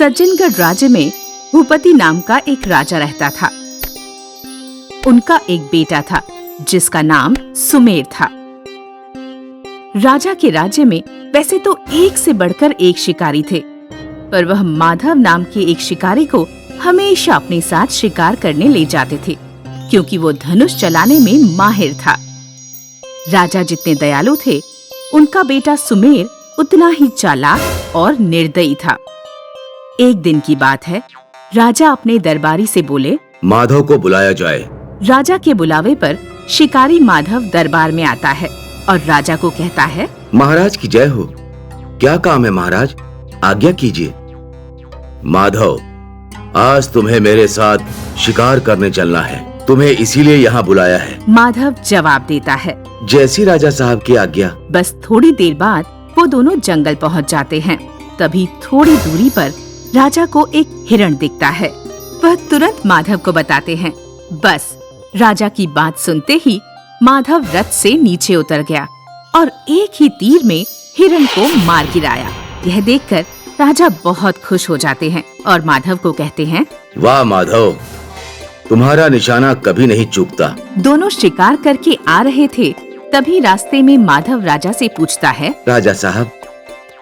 सज्जनगढ़ राज्य में भूपति नाम का एक राजा रहता था। उनका एक बेटा था जिसका नाम सुमेर था। राजा के राज्य में वैसे तो एक से बढ़कर एक शिकारी थे, पर वह माधव नाम के एक शिकारी को हमेशा अपने साथ शिकार करने ले जाते थे, क्योंकि वो धनुष चलाने में माहिर था। राजा जितने दयालु थे, उनका बेटा सुमेर उतना ही चालाक और निर्दयी था। एक दिन की बात है, राजा अपने दरबारी से बोले, माधव को बुलाया जाए। राजा के बुलावे पर शिकारी माधव दरबार में आता है और राजा को कहता है, महाराज की जय हो। क्या काम है महाराज, आज्ञा कीजिए। माधव, आज तुम्हें मेरे साथ शिकार करने चलना है, तुम्हें इसीलिए यहाँ बुलाया है। माधव जवाब देता है, जैसी राजा साहब की आज्ञा। बस थोड़ी देर बाद वो दोनों जंगल पहुँच जाते हैं। तभी थोड़ी दूरी पर राजा को एक हिरण दिखता है। वह तुरंत माधव को बताते हैं। बस राजा की बात सुनते ही माधव रथ से नीचे उतर गया और एक ही तीर में हिरण को मार गिराया। यह देखकर राजा बहुत खुश हो जाते हैं और माधव को कहते हैं, वाह माधव, तुम्हारा निशाना कभी नहीं चूकता। दोनों शिकार करके आ रहे थे, तभी रास्ते में माधव राजा से पूछता है, राजा साहब,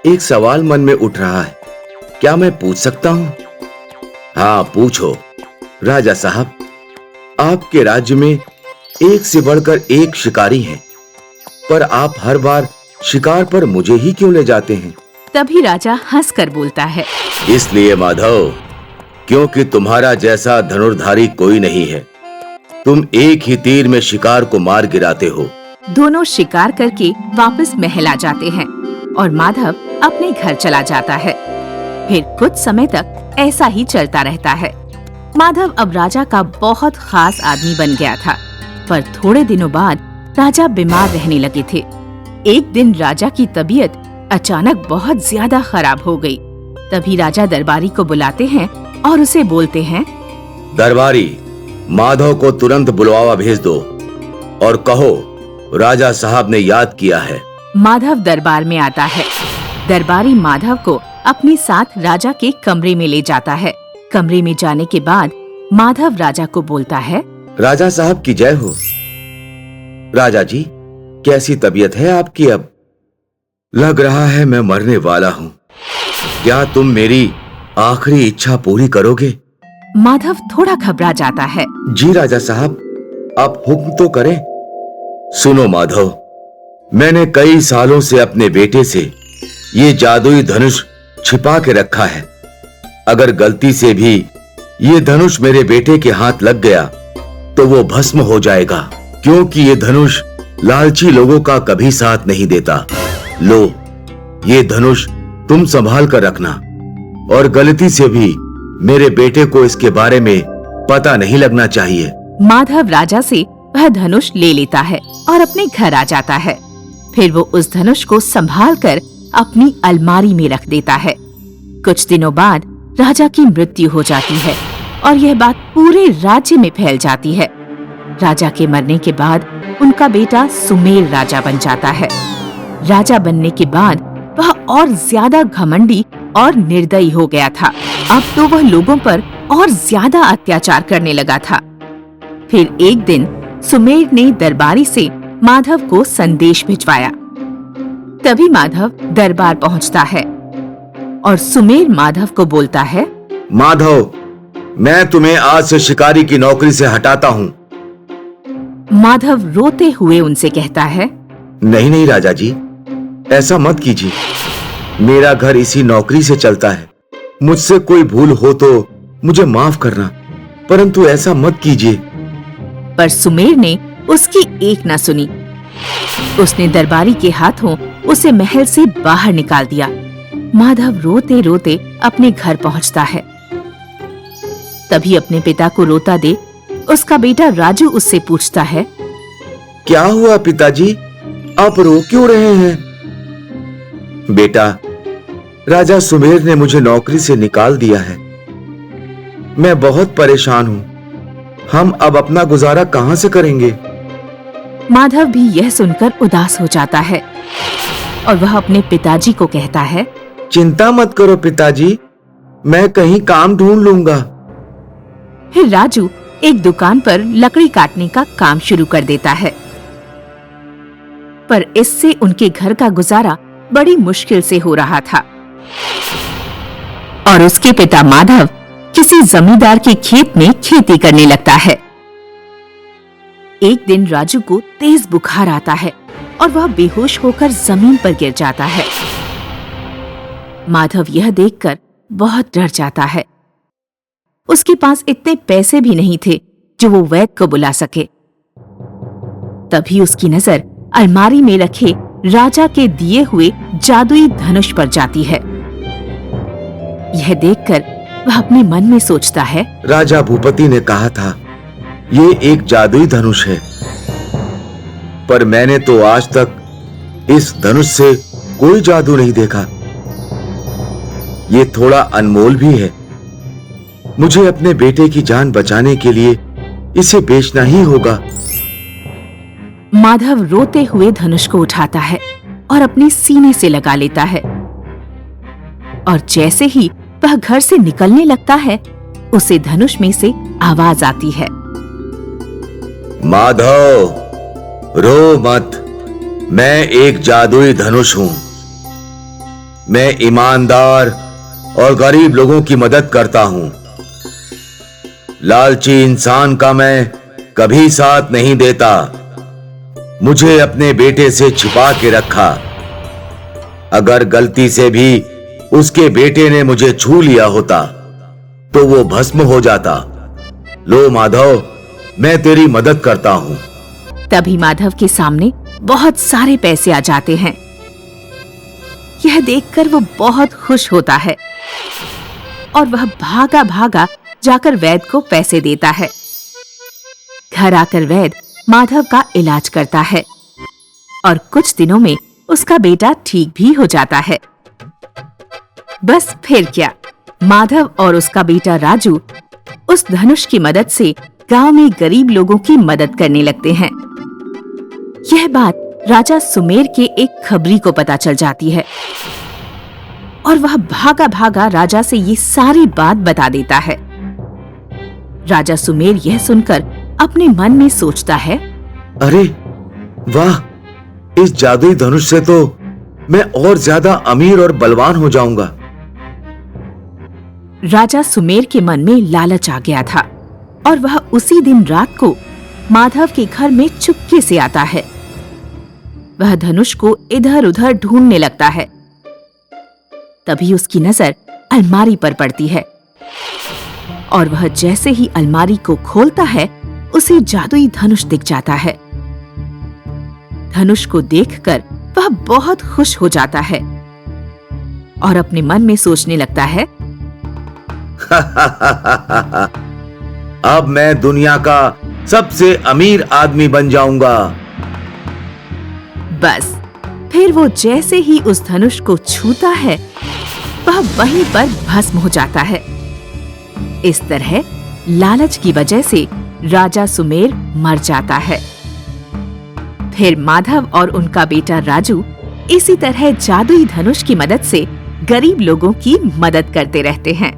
एक सवाल मन में उठ रहा है, क्या मैं पूछ सकता हूँ? हाँ पूछो। राजा साहब, आपके राज्य में एक से बढ़कर एक शिकारी है, पर आप हर बार शिकार पर मुझे ही क्यों ले जाते हैं? तभी राजा हंसकर बोलता है, इसलिए माधव, क्योंकि तुम्हारा जैसा धनुर्धारी कोई नहीं है। तुम एक ही तीर में शिकार को मार गिराते हो। दोनों शिकार करके वापस महल आ जाते हैं और माधव अपने घर चला जाता है। फिर कुछ समय तक ऐसा ही चलता रहता है। माधव अब राजा का बहुत खास आदमी बन गया था, पर थोड़े दिनों बाद राजा बीमार रहने लगे थे। एक दिन राजा की तबीयत अचानक बहुत ज्यादा खराब हो गई। तभी राजा दरबारी को बुलाते हैं और उसे बोलते हैं, दरबारी, माधव को तुरंत बुलावा भेज दो और कहो राजा साहब ने याद किया है। माधव दरबार में आता है। दरबारी माधव को अपने साथ राजा के कमरे में ले जाता है। कमरे में जाने के बाद माधव राजा को बोलता है, राजा साहब की जय हो। राजा जी, कैसी तबीयत है आपकी अब? लग रहा है मैं मरने वाला हूँ। क्या तुम मेरी आखिरी इच्छा पूरी करोगे? माधव थोड़ा घबरा जाता है। जी राजा साहब, आप हुक्म तो करें। सुनो माधव, मैंने कई सालों से अपने बेटे से ये जादुई धनुष छिपा के रखा है। अगर गलती से भी ये धनुष मेरे बेटे के हाथ लग गया तो वो भस्म हो जाएगा, क्योंकि ये धनुष लालची लोगों का कभी साथ नहीं देता। लो, ये धनुष तुम संभाल कर रखना और गलती से भी मेरे बेटे को इसके बारे में पता नहीं लगना चाहिए। माधव राजा से वह धनुष ले लेता है और अपने घर आ जाता है। फिर वो उस धनुष को संभाल कर अपनी अलमारी में रख देता है। कुछ दिनों बाद राजा की मृत्यु हो जाती है और यह बात पूरे राज्य में फैल जाती है। राजा के मरने के बाद उनका बेटा सुमेर राजा बन जाता है। राजा बनने के बाद वह और ज्यादा घमंडी और निर्दयी हो गया था। अब तो वह लोगों पर और ज्यादा अत्याचार करने लगा था। फिर एक दिन सुमेर ने दरबारी से माधव को संदेश भिजवाया। तभी माधव दरबार पहुंचता है और सुमेर माधव को बोलता है, माधव, मैं तुम्हें आज से शिकारी की नौकरी से हटाता हूँ। माधव रोते हुए उनसे कहता है, नहीं नहीं राजा जी, ऐसा मत कीजिए। मेरा घर इसी नौकरी से चलता है। मुझसे कोई भूल हो तो मुझे माफ करना, परंतु ऐसा मत कीजिए। पर सुमेर ने उसकी एक न सुनी। उसने दरबारी के हाथों उसे महल से बाहर निकाल दिया। माधव रोते रोते अपने घर पहुंचता है। तभी अपने पिता को रोता देख उसका बेटा राजू उससे पूछता है, क्या हुआ पिताजी, आप रो क्यों रहे हैं? बेटा, राजा सुमेर ने मुझे नौकरी से निकाल दिया है। मैं बहुत परेशान हूँ। हम अब अपना गुजारा कहाँ से करेंगे? माधव भी यह सुनकर उदास हो जाता है और वह अपने पिताजी को कहता है, चिंता मत करो पिताजी, मैं कहीं काम ढूंढ लूंगा। फिर राजू एक दुकान पर लकड़ी काटने का काम शुरू कर देता है, पर इससे उनके घर का गुजारा बड़ी मुश्किल से हो रहा था। और उसके पिता माधव किसी जमींदार के खेत में खेती करने लगता है। एक दिन राजू को तेज बुखार आता है और वह बेहोश होकर जमीन पर गिर जाता है। माधव यह देखकर बहुत डर जाता है। उसके पास इतने पैसे भी नहीं थे जो वो वैद्य को बुला सके। तभी उसकी नजर अलमारी में रखे राजा के दिए हुए जादुई धनुष पर जाती है। यह देखकर वह अपने मन में सोचता है, राजा भूपति ने कहा था ये एक जादुई धनुष है, पर मैंने तो आज तक इस धनुष से कोई जादू नहीं देखा। ये थोड़ा अनमोल भी है। मुझे अपने बेटे की जान बचाने के लिए इसे बेचना ही होगा। माधव रोते हुए धनुष को उठाता है और अपने सीने से लगा लेता है। और जैसे ही वह घर से निकलने लगता है, उसे धनुष में से आवाज आती है, माधव, रो मत। मैं एक जादुई धनुष हूं। मैं ईमानदार और गरीब लोगों की मदद करता हूं। लालची इंसान का मैं कभी साथ नहीं देता। मुझे अपने बेटे से छिपा के रखा। अगर गलती से भी उसके बेटे ने मुझे छू लिया होता तो वो भस्म हो जाता। लो माधव, मैं तेरी मदद करता हूं। तभी माधव के सामने बहुत सारे पैसे आ जाते हैं। यह देखकर वो बहुत खुश होता है और वह भागा भागा जाकर वैद्य को पैसे देता है। घर आकर वैद्य माधव का इलाज करता है और कुछ दिनों में उसका बेटा ठीक भी हो जाता है। बस फिर क्या, माधव और उसका बेटा राजू उस धनुष की मदद से गांव में गरीब लोगों की मदद करने लगते हैं। यह बात राजा सुमेर के एक खबरी को पता चल जाती है और वह भागा भागा राजा से ये सारी बात बता देता है। राजा सुमेर यह सुनकर अपने मन में सोचता है, अरे वाह, इस जादुई धनुष से तो मैं और ज्यादा अमीर और बलवान हो जाऊंगा। राजा सुमेर के मन में लालच आ गया था और वह उसी दिन रात को माधव के घर में चुपके से आता है। वह धनुष को इधर उधर ढूंढने लगता है। तभी उसकी नजर अलमारी पर पड़ती है और वह जैसे ही अलमारी को खोलता है, उसे जादुई धनुष दिख जाता है। धनुष को देखकर वह बहुत खुश हो जाता है और अपने मन में सोचने लगता है, अब मैं दुनिया का सबसे अमीर आदमी बन जाऊंगा। बस फिर वो जैसे ही उस धनुष को छूता है, वह वहीं पर भस्म हो जाता है। इस तरह लालच की वजह से राजा सुमेर मर जाता है। फिर माधव और उनका बेटा राजू इसी तरह जादुई धनुष की मदद से गरीब लोगों की मदद करते रहते हैं।